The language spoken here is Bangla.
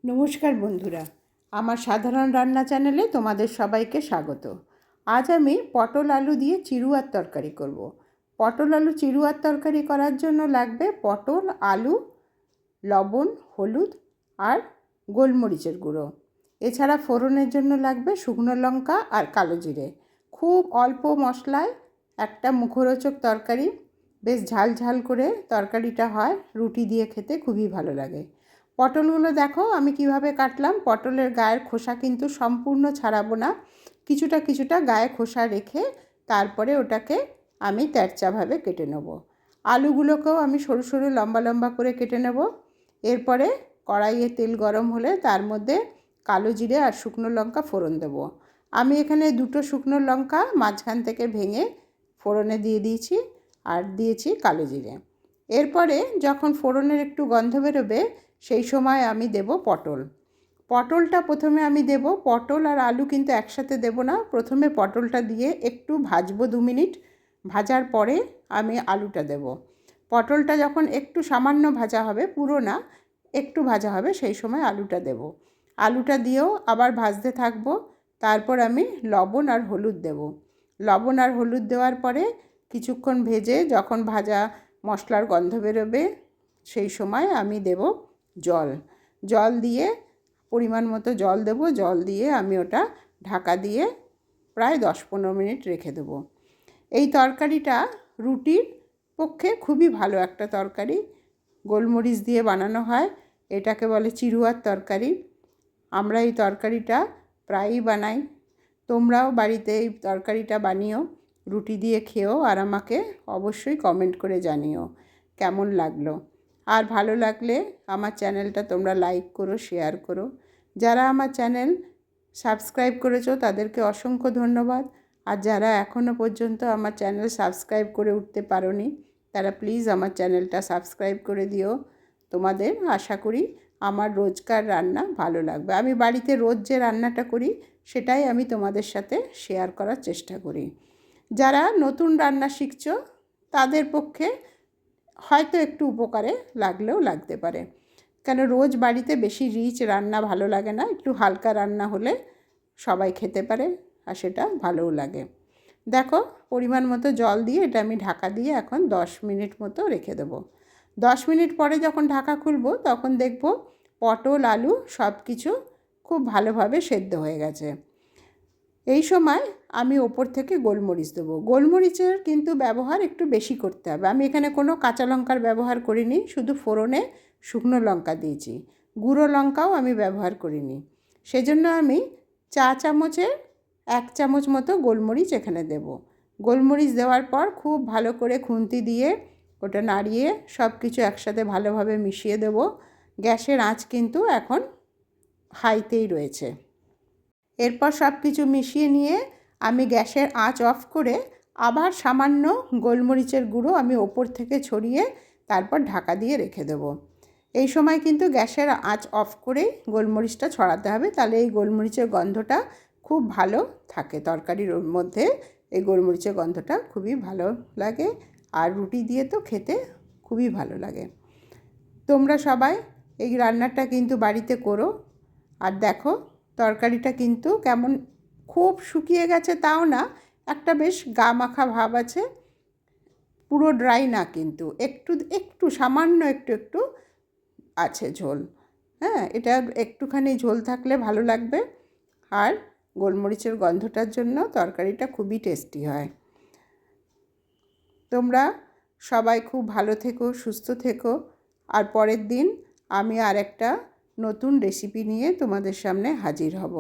নমস্কার বন্ধুরা, আমার সাধারণ রান্না চ্যানেলে তোমাদের সবাইকে স্বাগত। আজ আমি পটল আলু দিয়ে চিড়ুয়ার তরকারি করব। পটল আলু চিড়ুয়ার তরকারি করার জন্য লাগবে পটল, আলু, লবণ, হলুদ আর গোলমরিচের গুঁড়ো। এছাড়া ফোড়নের জন্য লাগবে শুকনো লঙ্কা আর কালো জিরে। খুব অল্প মশলায় একটা মুখরোচক তরকারি, বেশ ঝাল ঝাল করে তরকারিটা হয়, রুটি দিয়ে খেতে খুবই ভালো লাগে। পটলগুলো দেখো আমি কিভাবে কাটলাম। পটলের গায়ের খোসা কিন্তু সম্পূর্ণ ছাড়াবো না, কিছুটা কিছুটা গায়ে খোসা রেখে তারপরে ওটাকে আমি তেরচাভাবে কেটে নেব। আলুগুলোকেও আমি সরু সরু লম্বা লম্বা করে কেটে নেব। এরপরে কড়াইয়ে তেল গরম হলে তার মধ্যে কালো জিরে আর শুকনো লঙ্কা ফোড়ন দেব। আমি এখানে দুটো শুকনো লঙ্কা মাঝখান থেকে ভেঙে ফোড়নে দিয়ে দিয়েছি আর দিয়েছি কালো জিরে। এরপরে যখন ফোড়নের একটু গন্ধ বেরোবে সেই সময় আমি দেব পটলটা প্রথমে আমি দেব। পটল আর আলু কিন্তু একসাথে দেব না, প্রথমে পটলটা দিয়ে একটু ভাজবো 2 মিনিট। ভাজার পরে আমি আলুটা দেব। পটলটা যখন একটু সামান্য ভাজা হবে, পুরো না, একটু ভাজা হবে, সেই সময় আলুটা দেব। আলুটা দিয়েও আবার ভাজতে থাকবো। তারপর আমি লবণ আর হলুদ দেব। লবণ আর হলুদ দেওয়ার পরে কিছুক্ষণ ভেজে যখন ভাজা মশলার গন্ধ বেরোবে সেই সময় আমি দেব জল দিয়ে পরিমাণ মতো জল দেব। জল দিয়ে আমি ওটা ঢাকা দিয়ে প্রায় 10-15 মিনিট রেখে দেব। এই তরকারিটা রুটির পক্ষে খুবই ভালো একটা তরকারি। গোলমরিচ দিয়ে বানানো হয়, এটাকে বলে চিড়ুয়ার তরকারি। আমরা এই তরকারিটা প্রায়ই বানাই। তোমরাও বাড়িতে এই তরকারিটা বানিও, রুটি দিয়ে খেও, আর আমাকে অবশ্যই কমেন্ট করে জানিও কেমন লাগলো। আর ভালো লাগলে আমার চ্যানেলটা তোমরা লাইক করো, শেয়ার করো। যারা আমার চ্যানেল সাবস্ক্রাইব করেছো তাদেরকে অসংখ্য ধন্যবাদ। আর যারা এখনও পর্যন্ত আমার চ্যানেল সাবস্ক্রাইব করে উঠতে পারোনি তারা প্লিজ আমার চ্যানেলটা সাবস্ক্রাইব করে দিও। তোমাদের আশা করি আমার রোজকার রান্না ভালো লাগবে। আমি বাড়িতে রোজ যে রান্নাটা করি সেটাই আমি তোমাদের সাথে শেয়ার করার চেষ্টা করি। যারা নতুন রান্না শিখছো তাদের পক্ষে হয়তো একটু উপকারে লাগলেও লাগতে পারে, কেন রোজ বাড়িতে বেশি রিচ রান্না ভালো লাগে না, একটু হালকা রান্না হলে সবাই খেতে পারে আর সেটা ভালোও লাগে। দেখো পরিমাণ মতো জল দিয়ে এটা আমি ঢাকা দিয়ে এখন 10 মিনিট মতো রেখে দেবো। 10 মিনিট পরে যখন ঢাকা খুলবো তখন দেখব পটল, আলু সব কিছু খুব ভালোভাবে সেদ্ধ হয়ে গেছে। এই সময় আমি ওপর থেকে গোলমরিচ দেবো। গোলমরিচের কিন্তু ব্যবহার একটু বেশি করতে হবে। আমি এখানে কোনো কাঁচা লঙ্কার ব্যবহার করিনি, শুধু ফোড়নে শুকনো লঙ্কা দিয়েছি, গুঁড়ো লঙ্কাও আমি ব্যবহার করিনি। সেজন্য আমি চা চামচের 1 চামচ মতো গোলমরিচ এখানে দেব। গোলমরিচ দেওয়ার পর খুব ভালো করে খুন্তি দিয়ে ওটা নাড়িয়ে সব কিছু একসাথে ভালোভাবে মিশিয়ে দেব। গ্যাসের আঁচ কিন্তু এখন হাইতেই রয়েছে। এরপর সব কিছু মিশিয়ে নিয়ে আমি গ্যাসের আঁচ অফ করে আবার সামান্য গোলমরিচের গুঁড়ো আমি ওপর থেকে ছড়িয়ে তারপর ঢাকা দিয়ে রেখে দেবো। এই সময় কিন্তু গ্যাসের আঁচ অফ করেই গোলমরিচটা ছড়াতে হবে, তাহলে এই গোলমরিচের গন্ধটা খুব ভালো থাকে তরকারির মধ্যে। এই গোলমরিচের গন্ধটা খুবই ভালো লাগে আর রুটি দিয়ে তো খেতে খুবই ভালো লাগে। তোমরা সবাই এই রান্নাটা কিন্তু বাড়িতে করো। আর দেখো তরকারিটা কিন্তু কেমন খুব শুকিয়ে গেছে তাও না, একটা বেশ গা মাখা ভাব আছে, পুরো ড্রাই না, কিন্তু একটু একটু সামান্য একটু আছে ঝোল। হ্যাঁ, এটা একটুখানি ঝোল থাকলে ভালো লাগবে। আর গোলমরিচের গন্ধটার জন্য তরকারিটা খুবই টেস্টি হয়। তোমরা সবাই খুব ভালো থেকো, সুস্থ থেকো। আর পরের দিন আমি আর একটা নতুন রেসিপি নিয়ে তোমাদের সামনে হাজির হব।